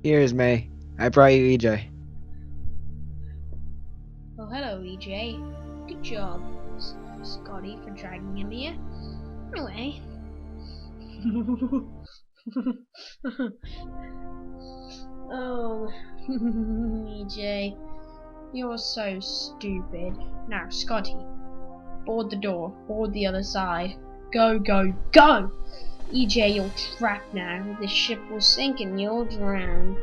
Here, Ismay. I brought you EJ. Oh, hello, EJ. Good job, Scotty, for dragging him here. Anyway. Oh, EJ. You're so stupid. Now, Scotty, board the door. Board the other side. Go, go, go! EJ, you're trapped now. The ship will sink and you'll drown.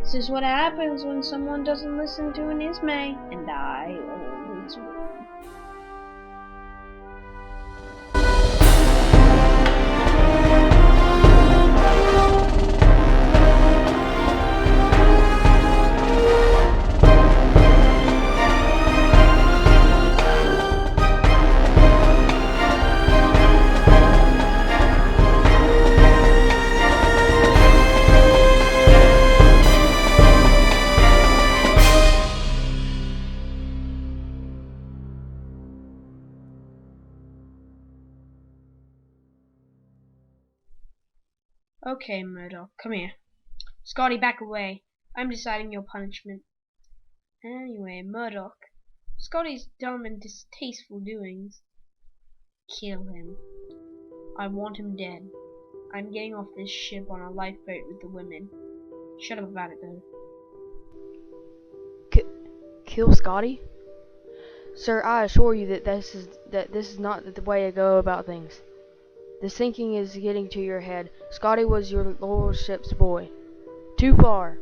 This is what happens when someone doesn't listen to an Ismay, and I always win. Okay, Murdoch, come here. Scotty, back away. I'm deciding your punishment. Anyway, Murdoch, Scotty's dumb and distasteful doings. Kill him. I want him dead. I'm getting off this ship on a lifeboat with the women. Shut up about it, though. Kill Scotty? Sir, I assure you that this is not the way to go about things. The sinking is getting to your head. Scotty was your lordship's boy. Too far.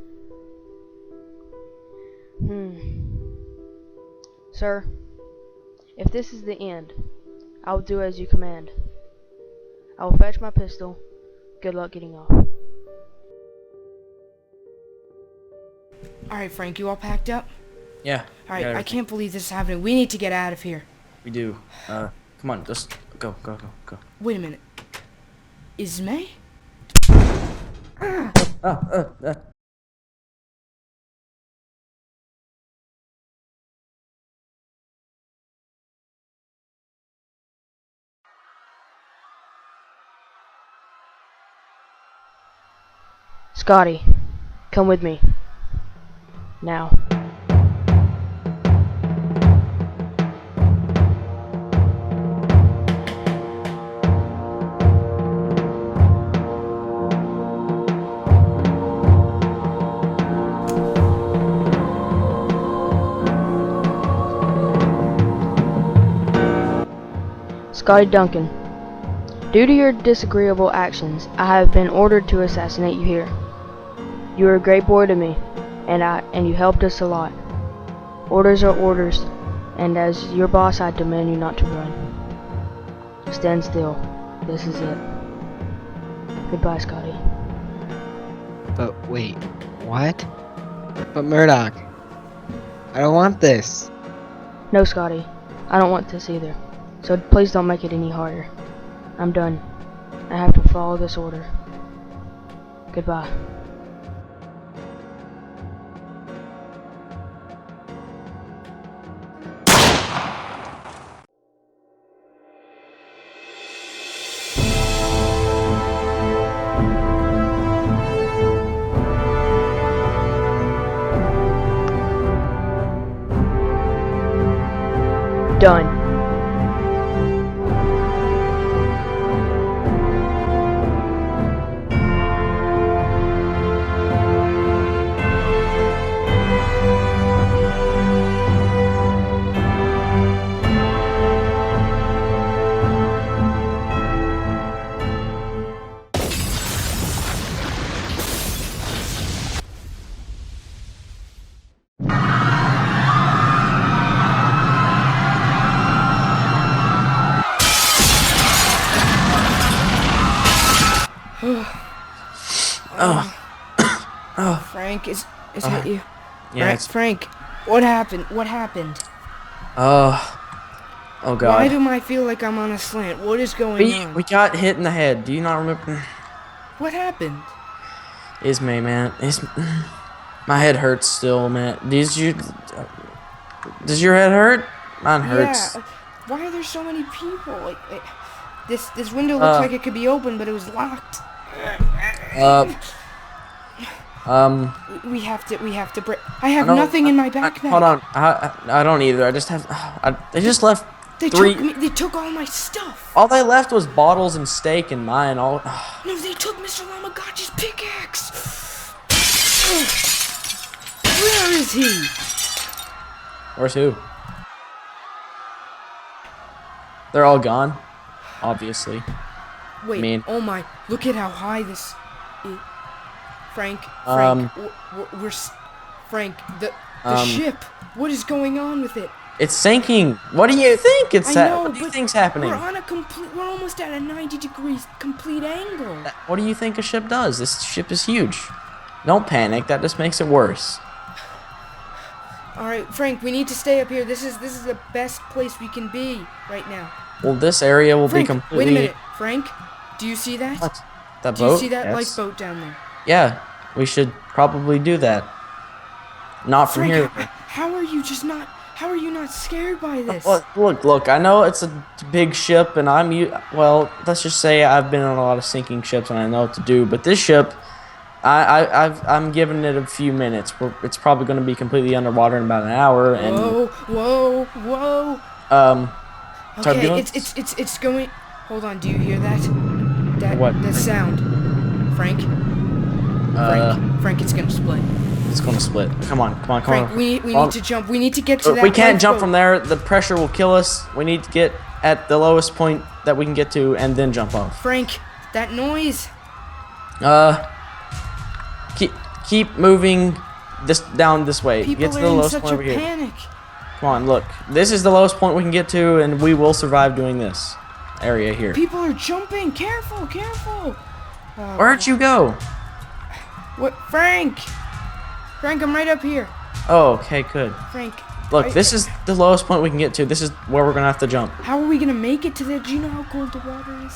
Sir, if this is the end, I will do as you command. I will fetch my pistol. Good luck getting off. Alright, Frank, you all packed up? Yeah. Alright, I can't believe this is happening. We need to get out of here. We do. Come on, let's go. Wait a minute. Ismay? Scotty, come with me. Now. Scotty Duncan, due to your disagreeable actions, I have been ordered to assassinate you here. You were a great boy to me, and you helped us a lot. Orders are orders, and as your boss, I demand you not to run. Stand still. This is it. Goodbye, Scotty. But wait, what? But Murdoch, I don't want this. No, Scotty, I don't want this either. So please don't make it any harder. I'm done. I have to follow this order. Goodbye. Done. Frank, is that you? Yeah, it's... Frank, what happened? What happened? Oh God. Why do I feel like I'm on a slant? What is going on? We got hit in the head. Do you not remember? What happened? Ismay, man. My head hurts still, man. Does your head hurt? Mine hurts. Yeah. Why are there so many people? This window looks like it could be open, but it was locked. We have to break. I have No, nothing in my backpack. Hold on. I don't either. I just have. They just left They three. They took all my stuff. All they left was bottles and steak and mine. All. No, they took Mr. Lamagotchi's pickaxe. Where is he? Where's who? They're all gone. Obviously. Wait. I mean- Oh my! Look at how high this is. Frank. Frank. The ship. What is going on with it? It's sinking. What do you think? I know, What do you but think's happening? We're almost at a 90 degrees complete angle. What do you think a ship does? This ship is huge. Don't panic. That just makes it worse. All right, Frank. We need to stay up here. This is the best place we can be right now. Well, this area will Frank, be completely. wait a minute, Frank. Do you see that? What? That Do boat? you see that Yes. lifeboat down there? Yeah, we should probably do that. Not from Frank, here. how are you just not? How are you not scared by this? Look. I know it's a big ship, and well, let's just say I've been on a lot of sinking ships, and I know what to do. But this ship, I'm giving it a few minutes. It's probably going to be completely underwater in about an hour. And Whoa! Okay, turbulence? it's going. Hold on. Do you hear that? What? That sound, Frank. Frank, it's gonna split. It's going to split. Come on. Frank, we need to jump. We need to get to that. We can't jump lifeboat. from there. The pressure will kill us. We need to get at the lowest point that we can get to, and then jump off. Frank, that noise. Keep moving down this way. People Get to are the in lowest such point a over here. panic. Come on, look. This is the lowest point we can get to, and we will survive doing this area here. People are jumping. Careful. Where'd you go? What, Frank? Frank, I'm right up here. Oh, okay, good. Frank. Look, this is the lowest point we can get to. This is where we're gonna have to jump. How are we gonna make it to there? Do you know how cold the water is?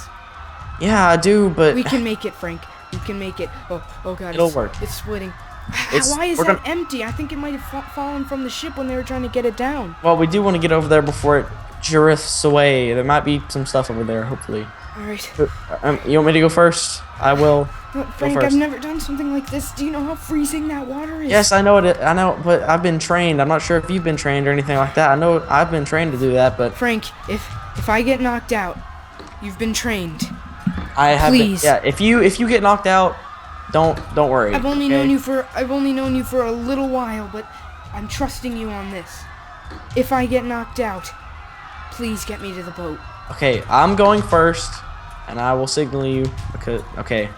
Yeah, I do, but We can make it, Frank. We can make it. Oh God. It'll work. It's splitting. It's- Why is we're that gonna- empty? I think it might have fallen from the ship when they were trying to get it down. well, we do want to get over there before it drifts away. There might be some stuff over there, hopefully. All right. You want me to go first? I will. Frank, first. I've never done something like this. Do you know how freezing that water is? Yes, I know it. I know, but I've been trained. I'm not sure if you've been trained or anything like that. I know I've been trained to do that, but Frank, if I get knocked out, you've been trained. I have. Please. Yeah, if you get knocked out, don't worry. I've only okay? known you for a little while, but I'm trusting you on this. If I get knocked out, please get me to the boat. Okay, I'm going first, and I will signal you because. Okay.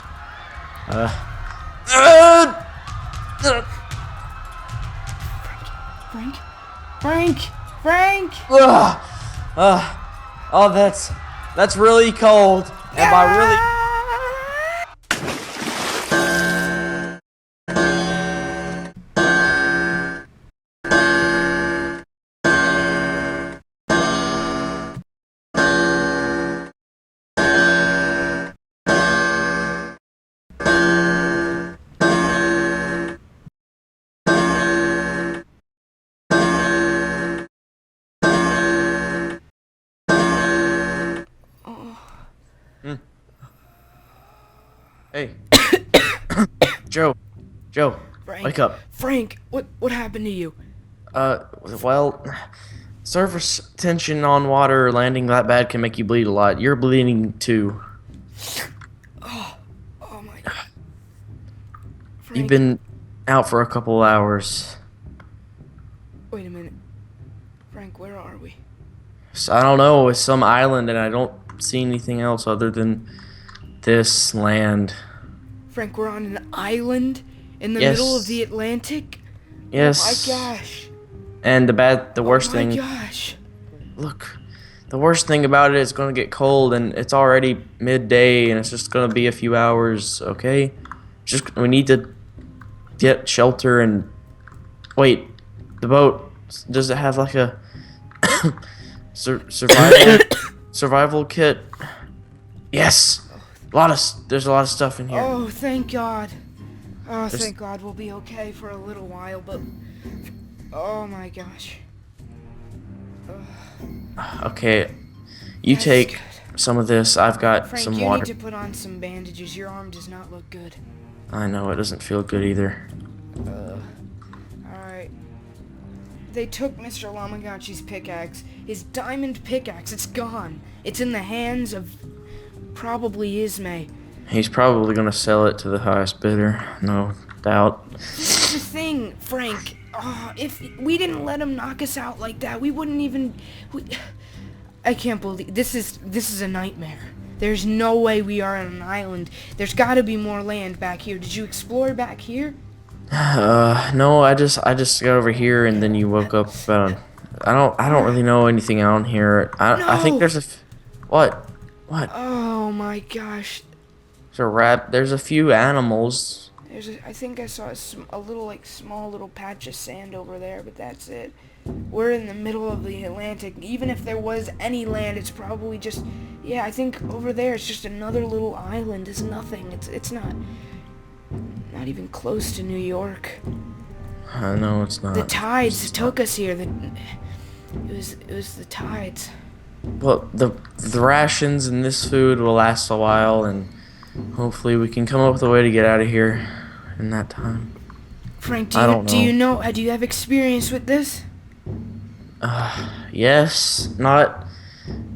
Frank! Oh, that's really cold. And by really. Hey. Joe, Frank, wake up. Frank, what happened to you? Well, surface tension on water landing that bad can make you bleed a lot. You're bleeding too. Oh my God. Frank, You've been out for a couple hours. Wait a minute. Frank, where are we? So I don't know. It's some island, and I don't see anything else other than this land. Frank, we're on an island in the Yes. middle of the Atlantic? Yes. Oh my gosh. And the worst Oh my thing. gosh. Look, the worst thing about it is going to get cold, and it's already midday, and it's just going to be a few hours. Okay, we need to get shelter and wait. The boat, does it have like a survival kit? Yes. There's a lot of stuff in here. Oh, thank God. Oh, thank God we'll be okay for a little while, but oh my gosh. Okay, you That's take good. some of this. I've got Frank, some you water. need to put on some bandages. Your arm does not look good. I know, it doesn't feel good either. Alright. They took Mr. Lamagachi's pickaxe. His diamond pickaxe, it's gone. It's in the hands of probably Ismay. He's probably gonna sell it to the highest bidder, no doubt. That's the thing, Frank. If we didn't let him knock us out like that, we wouldn't even... I can't believe... This is a nightmare. There's no way we are on an island. There's gotta be more land back here. Did you explore back here? No, I just got over here and then you woke up about... I don't really know anything out here. I think there's a... What? What? Oh my gosh. There's a rat. There's a few animals. I think I saw a little, like, small little patch of sand over there, but that's it. We're in the middle of the Atlantic. Even if there was any land, it's probably just... Yeah, I think over there it's just another little island. It's nothing. It's not even close to New York. I know it's not. The tides took us here. It was the tides. Well, the rations and this food will last a while, and hopefully we can come up with a way to get out of here in that time. Frank, do you have experience with this? Yes.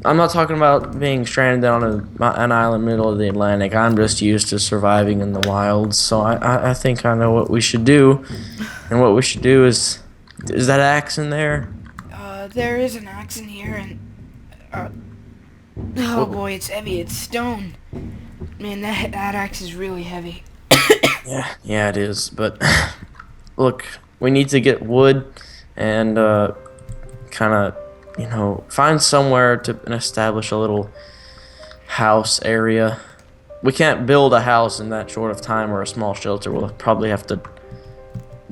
I'm not talking about being stranded on an island middle of the Atlantic. I'm just used to surviving in the wilds, so I think I know what we should do. And what we should do is that axe in there? There is an axe in here, and oh boy, it's heavy. It's stone. Man, that axe is really heavy. Yeah, it is. But look, we need to get wood and kind of, find somewhere to establish a little house area. We can't build a house in that short of time or a small shelter. We'll probably have to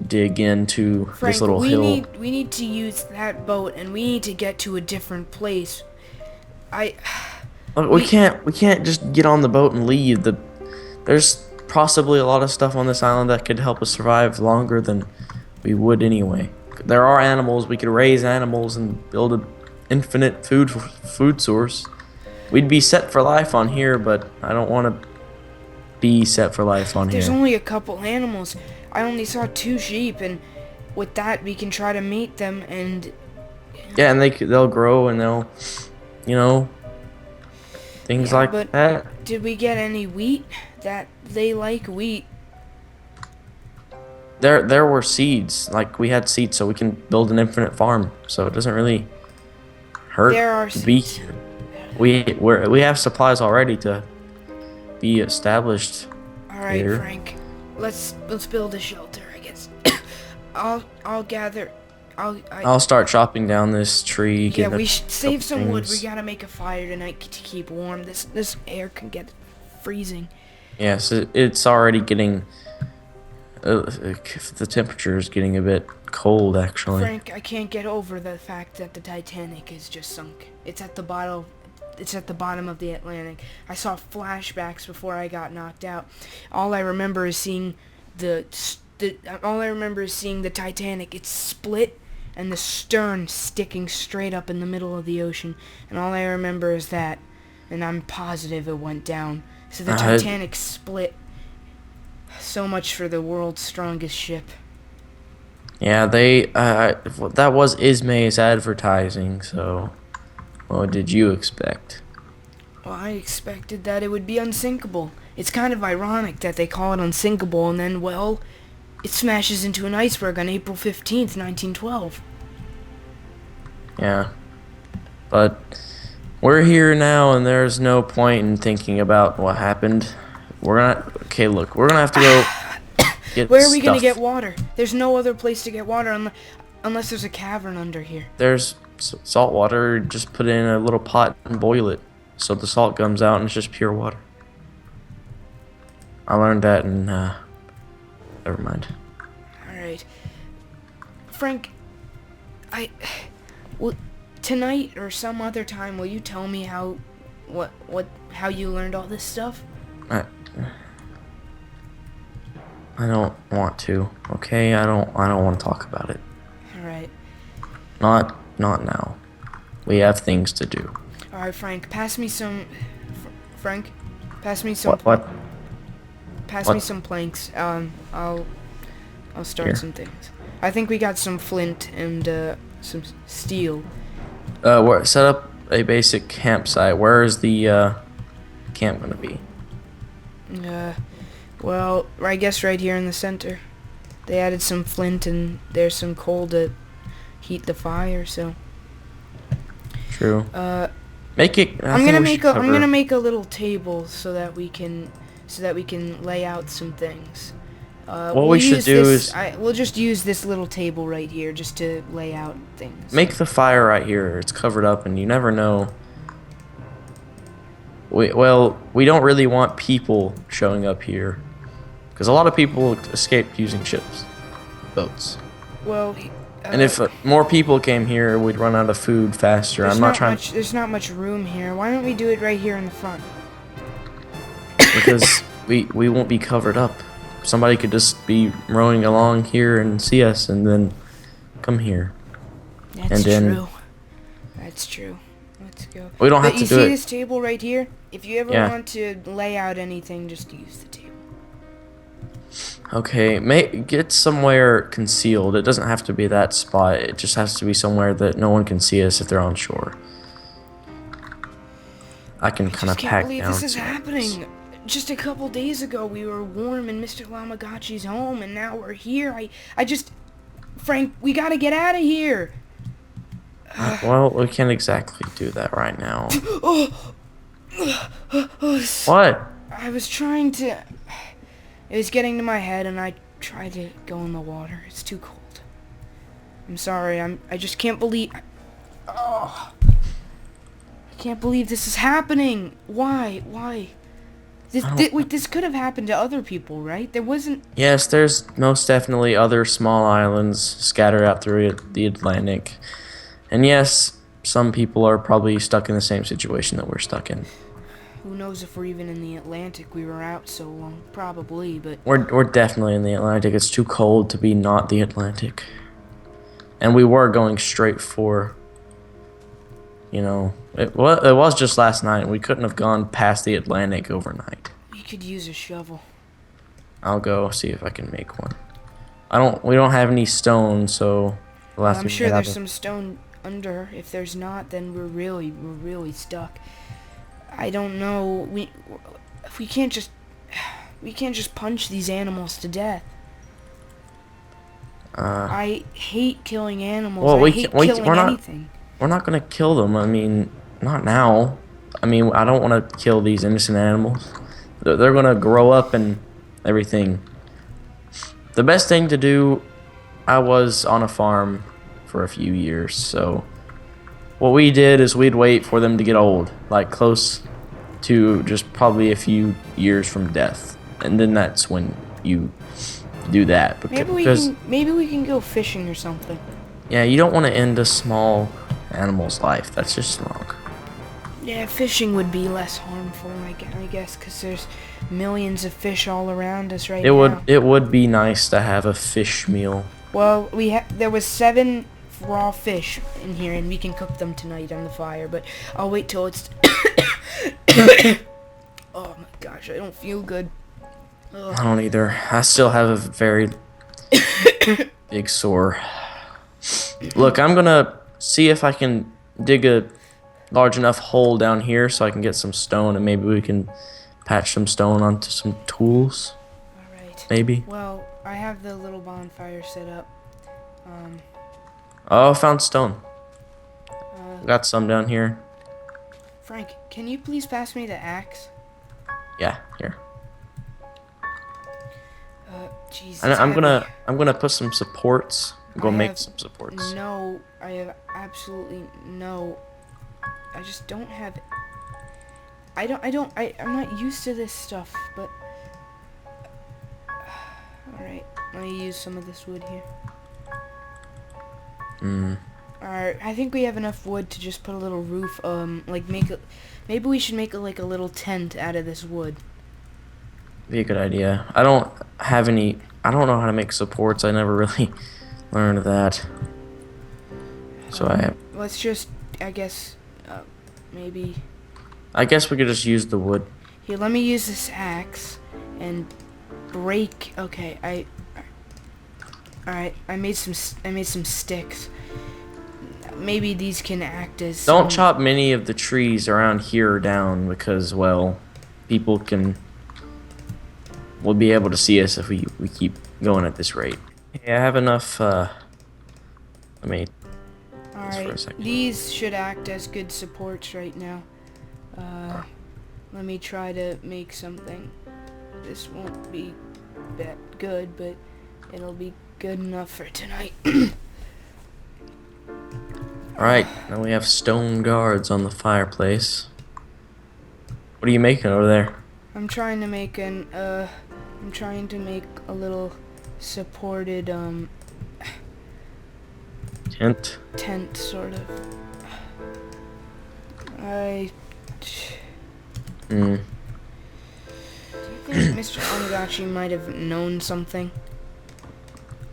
dig into this little hill. We need to use that boat, and we need to get to a different place. Look, we can't just get on the boat and leave. There's possibly a lot of stuff on this island that could help us survive longer than we would anyway. There are animals. We could raise animals and build an infinite food source. We'd be set for life on here, but I don't want to be set for life on here. There's only a couple animals. I only saw 2 sheep, and with that we can try to mate them and... Yeah, and they'll grow and they'll, things like that. Did we get any wheat? That they like wheat. There were seeds. Like, we had seeds, so we can build an infinite farm. So it doesn't really hurt. There are seeds. We have supplies already to be established. All right, here. Frank. Let's build a shelter, I guess. I'll gather. I'll start chopping down this tree. Yeah, we should save some wood. We gotta make a fire tonight to keep warm. This air can get freezing. Yes, it's already getting... the temperature is getting a bit cold, actually. Frank, I can't get over the fact that the Titanic is just sunk. It's at the bottom of the Atlantic. I saw flashbacks before I got knocked out. All I remember is seeing the Titanic. It's split and the stern sticking straight up in the middle of the ocean. And all I remember is that, and I'm positive it went down. So the Titanic split. So much for the world's strongest ship. Yeah, that was Ismay's advertising, so what did you expect? Well, I expected that it would be unsinkable. It's kind of ironic that they call it unsinkable, and then, well, it smashes into an iceberg on April 15th, 1912. Yeah, but we're here now, and there's no point in thinking about what happened. We're gonna have to go get Where are we gonna stuff. get water? There's no other place to get water unless there's a cavern under here. There's salt water. Just put it in a little pot and boil it, so the salt comes out and it's just pure water. I learned that in never mind. All right, Frank. Tonight or some other time, will you tell me how you learned all this stuff? I don't want to. Okay, I don't want to talk about it. All right. Not now. We have things to do. All right, Frank. Pass me some. Frank, pass me some. What? pass What? me some planks. I'll start Here. some things. I think we got some flint and some steel. Set up a basic campsite. Where is the camp gonna be? Well, I guess right here in the center. They added some flint and there's some coal to heat the fire. So True. Make it. I'm gonna make a little table so that we can lay out some things. What we should do is we'll just use this little table right here just to lay out things. make the fire right here. It's covered up, and you never know. We don't really want people showing up here, because a lot of people escaped using ships, boats. Well, And if more people came here, we'd run out of food faster. There's not much room here. Why don't we do it right here in the front? Because we won't be covered up. Somebody could just be rowing along here and see us, and then come here. That's then- true. That's true. Let's go. We don't have But to you do see it. this table right here? If you ever Yeah. want to lay out anything, just use the table. Okay, get somewhere concealed. It doesn't have to be that spot. It just has to be somewhere that no one can see us if they're on shore. I can kind of I can't pack believe down. this is some- happening. Just a couple days ago, we were warm in Mr. Lamagachi's home, and now we're here. Frank, we gotta get out of here. Well, we can't exactly do that right now. Oh, What? I was trying to. It was getting to my head, and I tried to go in the water. It's too cold. I'm sorry. I just can't believe. I can't believe this is happening. Why? This could have happened to other people, right? There wasn't. Yes, there's most definitely other small islands scattered out through the Atlantic. And yes, some people are probably stuck in the same situation that we're stuck in. Who knows if we're even in the Atlantic? We were out so long, probably, but We're definitely in the Atlantic. It's too cold to be not the Atlantic. And we were going straight for, it was just last night. We couldn't have gone past the Atlantic overnight. we could use a shovel. I'll go see if I can make one. We don't have any stone, so we'll have I'm to sure get out there's of- some stone under. If there's not, then we're really stuck. I don't know. We can't just punch these animals to death. I hate killing animals. Well, I hate killing we're not- anything. We're not gonna kill them. I mean, not now. I mean, I don't want to kill these innocent animals. They're gonna grow up and everything. The best thing to do. I was on a farm for a few years, so what we did is we'd wait for them to get old, like close to just probably a few years from death, and then that's when you do that. Maybe we can go fishing or something. Yeah, you don't want to end a small animal's life. That's just wrong. Yeah, fishing would be less harmful, I guess, because there's millions of fish all around us right now. It would be nice to have a fish meal. Well, there was 7 raw fish in here, and we can cook them tonight on the fire. But I'll wait till it's. Oh my gosh, I don't feel good. I don't either. I still have a very big sore. Look, I'm gonna see if I can dig a large enough hole down here so I can get some stone, and maybe we can patch some stone onto some tools. Alright. Maybe. Well, I have the little bonfire set up. Oh, I found stone. Got some down here. Frank, can you please pass me the axe? Yeah, here. Jeez. And it's I'm heavy. gonna put some supports. Go I make have some supports. No, I have absolutely no. I just don't have. I'm not used to this stuff, but. Alright, let me use some of this wood here. Alright, I think we have enough wood to just put a little roof, maybe we should make a little tent out of this wood. Be a good idea. I don't know how to make supports. I never really learned that. So Let's just, I guess, maybe. I guess we could just use the wood. Here, let me use this axe, and break. Okay, alright, I made some sticks. Maybe these can act as Don't some- chop many of the trees around here down because, well, people will be able to see us if we keep going at this rate. Yeah, I have enough, let me, for a Alright, second. these should act as good supports right now. Let me try to make something. This won't be that good, but it'll be good enough for tonight. Alright, now we have stone guards on the fireplace. What are you making over there? I'm trying to make a little supported, Tent? tent, sort of. Hmm. I think Mr. Onagachi might have known something.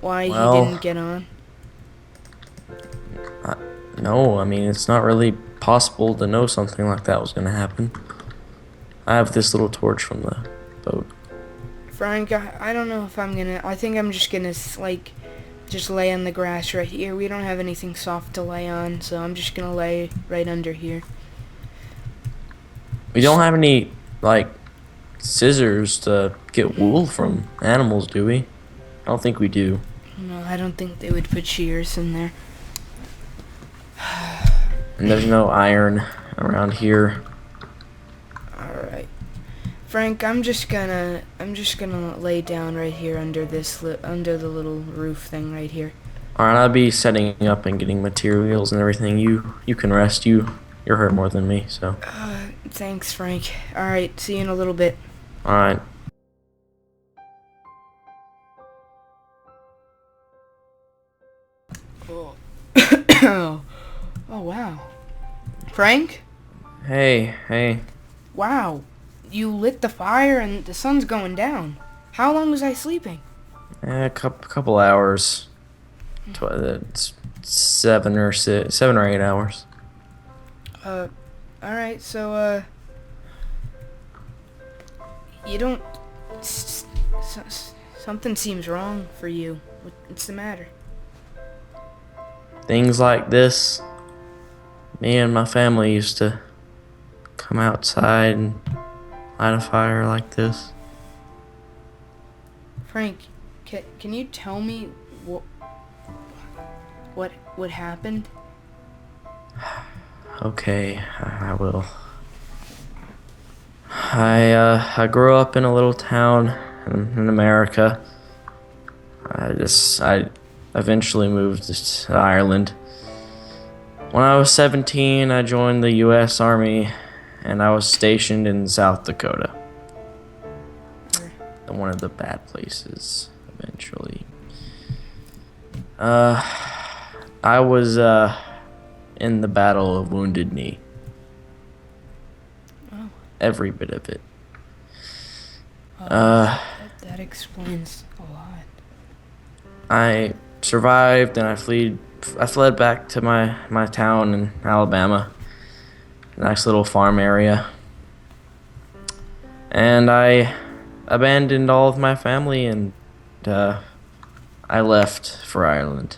Why Well, he didn't get on. No, I mean, it's not really possible to know something like that was going to happen. I have this little torch from the boat. Frank, I don't know if I'm gonna... I think I'm just gonna, like, just lay on the grass right here. We don't have anything soft to lay on, so I'm just gonna lay right under here. We don't have any, like, scissors to get wool from animals, do we? I don't think we do. No, I don't think they would put shears in there. And there's no iron around here. Alright. Frank, I'm just gonna lay down right here under this under the little roof thing right here. Alright, I'll be setting up and getting materials and everything. You can rest. You're hurt more than me, so. Thanks, Frank. Alright, see you in a little bit. Alright. Oh, wow. Frank? Hey. Wow. You lit the fire and the sun's going down. How long was I sleeping? A couple hours. It's 7 or 8 hours. Alright, so, you don't... something seems wrong for you. What's the matter? Things like this. Me and my family used to come outside and light a fire like this. Frank, can you tell me what happened? Okay, I will. I grew up in a little town in America. I eventually moved to Ireland. When I was 17, I joined the U.S. Army, and I was stationed in South Dakota. One of the bad places, eventually. I was in the Battle of Wounded Knee. Oh. Every bit of it. That explains a lot. I survived and I fled back to my town in Alabama. Nice little farm area. And I abandoned all of my family and I left for Ireland.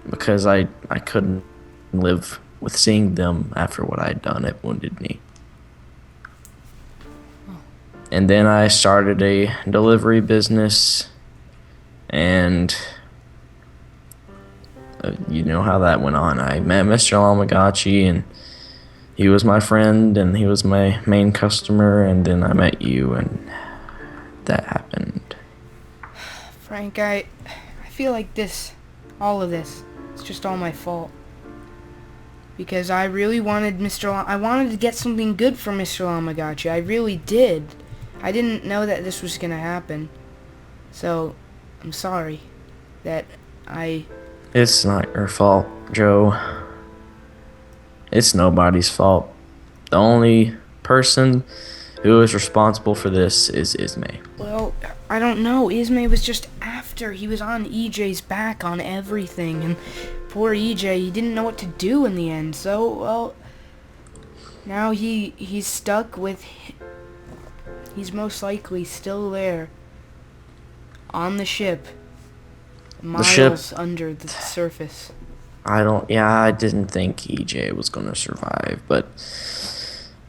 Because I couldn't live with seeing them after what I'd done at Wounded Knee. And then I started a delivery business, and you know how that went on. I met Mr. Lamagachi, and he was my friend, and he was my main customer, and then I met you, and that happened. Frank, I feel like all of this, it's just all my fault. Because I really wanted I wanted to get something good for Mr. Lamagachi. I really did. I didn't know that this was gonna happen. So, I'm sorry that It's not your fault, Joe. It's nobody's fault. The only person who is responsible for this is Ismay. Well, I don't know. Ismay was just after. He was on EJ's back on everything, and poor EJ, he didn't know what to do in the end. So, well, now he's stuck with He's most likely still there on the ship, ship- miles under the surface. I didn't think EJ was gonna survive, but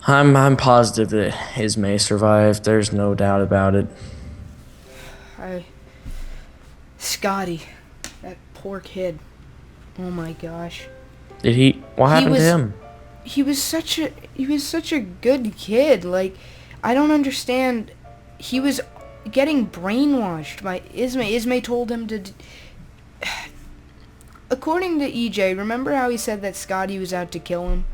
I'm positive that Ismay survived. There's no doubt about it. Scotty, that poor kid. Oh my gosh. What happened to him? He was such a good kid. Like, I don't understand. He was getting brainwashed by Ismay. Ismay told him to according to EJ, remember how he said that Scotty was out to kill him?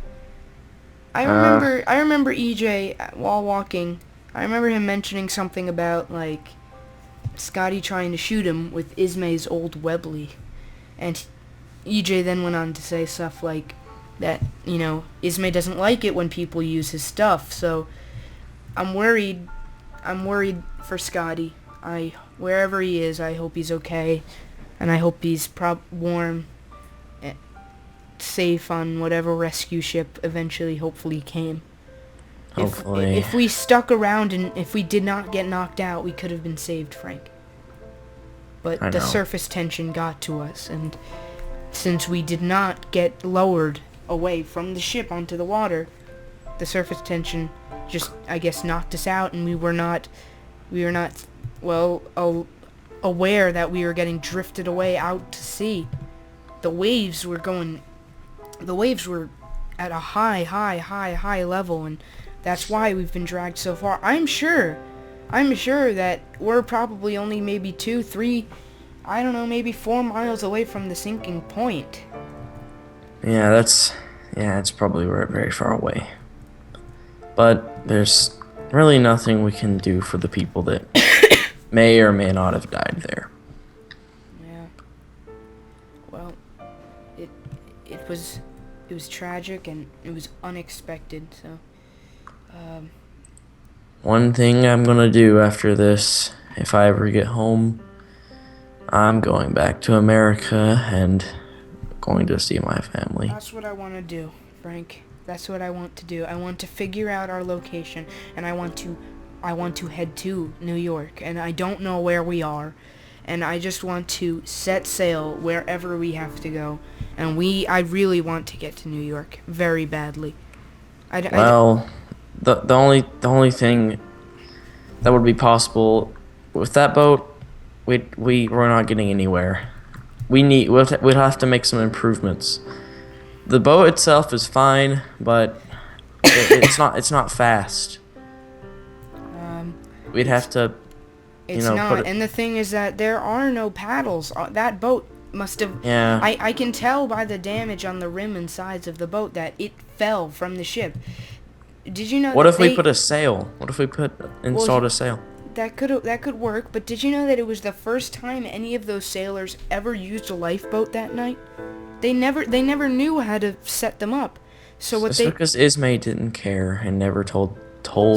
I remember EJ while walking. I remember him mentioning something about like Scotty trying to shoot him with Ismay's old Webley, and EJ then went on to say stuff like that, you know, Ismay doesn't like it when people use his stuff, so I'm worried for Scotty. Wherever he is, I hope he's okay, and I hope he's warm, safe on whatever rescue ship eventually hopefully came. Hopefully. If we stuck around and if we did not get knocked out, we could have been saved, Frank. But the surface tension got to us, and since we did not get lowered away from the ship onto the water, the surface tension just, I guess, knocked us out, and we were not well aware that we were getting drifted away out to sea. The waves were at a high level, and that's why we've been dragged so far. I'm sure that we're probably only maybe 2, 3, I don't know, maybe 4 miles away from the sinking point. Yeah, it's probably very far away. But there's really nothing we can do for the people that may or may not have died there. Yeah. Well, it was tragic and it was unexpected, so one thing I'm gonna do after this, if I ever get home, I'm going back to America and going to see my family. that's what I want to do, Frank. That's what I want to do. I want to figure out our location, and I want to head to New York, and I don't know where we are, and I just want to set sail wherever we have to go, and I really want to get to New York very badly. The only thing that would be possible with that boat, we're not getting anywhere. We'd have to make some improvements. The boat itself is fine, but it's not fast. We'd have to, It's not, and the thing is that there are no paddles. That boat must have. Yeah. I can tell by the damage on the rim and sides of the boat that it fell from the ship. Did you know? What if we put a sail? What if we installed a sail? That could work. But did you know that it was the first time any of those sailors ever used a lifeboat that night? They never knew how to set them up. So what It's because Ismay didn't care and never told.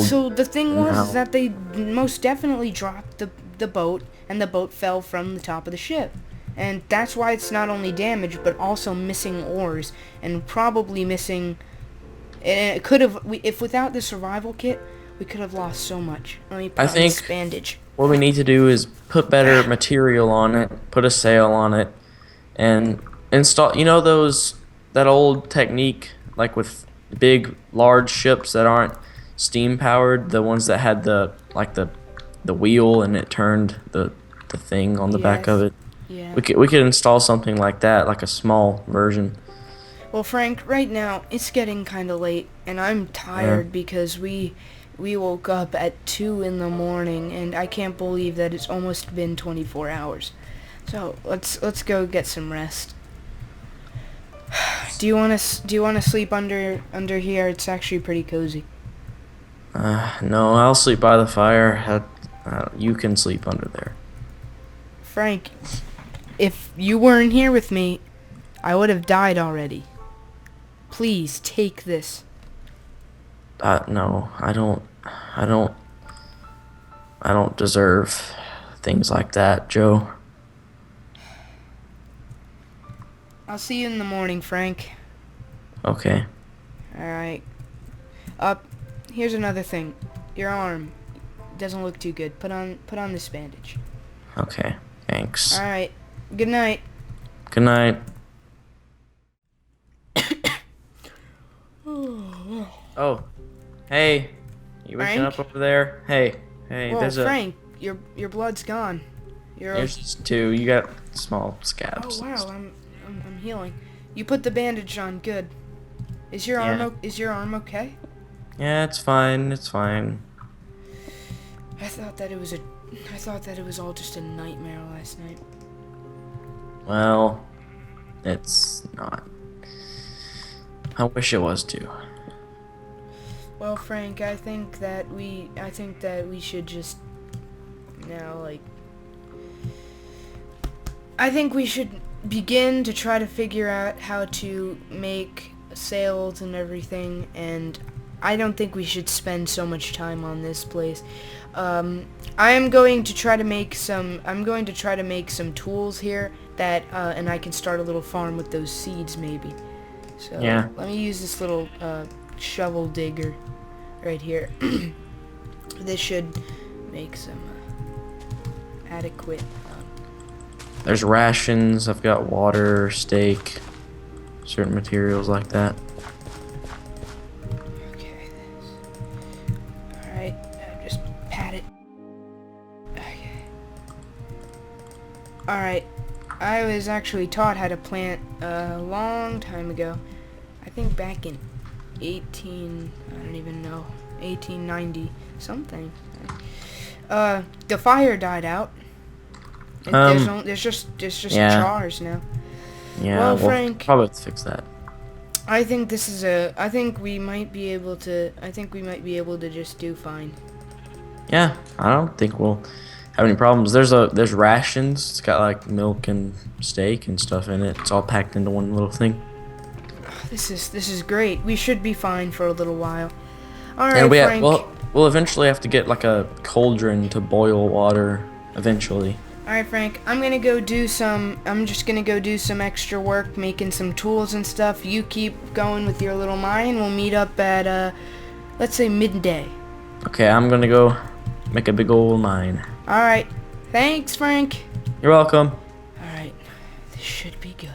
So the thing was that they most definitely dropped the boat, and the boat fell from the top of the ship. And that's why it's not only damaged, but also missing oars, and probably missing... And it could have... If without the survival kit, we could have lost so much. Let me put on this bandage. What we need to do is put better material on it, put a sail on it, and install... You know that old technique, like with big, large ships that aren't steam powered, the ones that had the wheel and it turned the thing on the back of it. Yeah. We could install something like that, like a small version. Well, Frank, right now it's getting kind of late, and I'm tired because we woke up at 2 in the morning, and I can't believe that it's almost been 24 hours. So let's go get some rest. Do you want to sleep under here? It's actually pretty cozy. No, I'll sleep by the fire. You can sleep under there. Frank, if you weren't here with me, I would have died already. Please take this. No, I don't deserve things like that, Joe. I'll see you in the morning, Frank. Okay. Alright. Here's another thing. Your arm. doesn't look too good. Put on this bandage. Okay, thanks. All right. Good night. Good night. Oh, hey, you waking Frank? up over there? Hey, Whoa, there's Frank, your blood's gone. there's just 2. You got small Oh scabs. wow, I'm healing. You put the bandage on. Good. Is your arm okay? Yeah, it's fine. It's fine. I thought that it was all just a nightmare last night. Well, it's not. I wish it was too. Well, Frank, I think that we should just now, like, I think we should begin to try to figure out how to make sails and everything, and I don't think we should spend so much time on this place. I'm going to try to make some tools here that and I can start a little farm with those seeds maybe. So Yeah. let me use this little shovel digger right here. This should make some adequate. There's rations. I've got water, steak, certain materials like that. Okay. All right. Just pat it. Okay. All right. I was actually taught how to plant a long time ago. I think back in I don't even know, 1890 something. The fire died out. There's just yeah. jars now. Yeah, Well, we'll Frank- probably have to fix that. I think we might be able to just do fine. Yeah, I don't think we'll have any problems. There's rations. It's got like milk and steak and stuff in it. It's all packed into one little thing. This is great. We should be fine for a little while. All right, And Frank. we'll eventually have to get like a cauldron to boil water eventually. All right, Frank. I'm just gonna go do some extra work, making some tools and stuff. You keep going with your little mine. We'll meet up at let's say midday. Okay, I'm gonna go make a big old mine. All right. Thanks, Frank. You're welcome. All right. This should be good.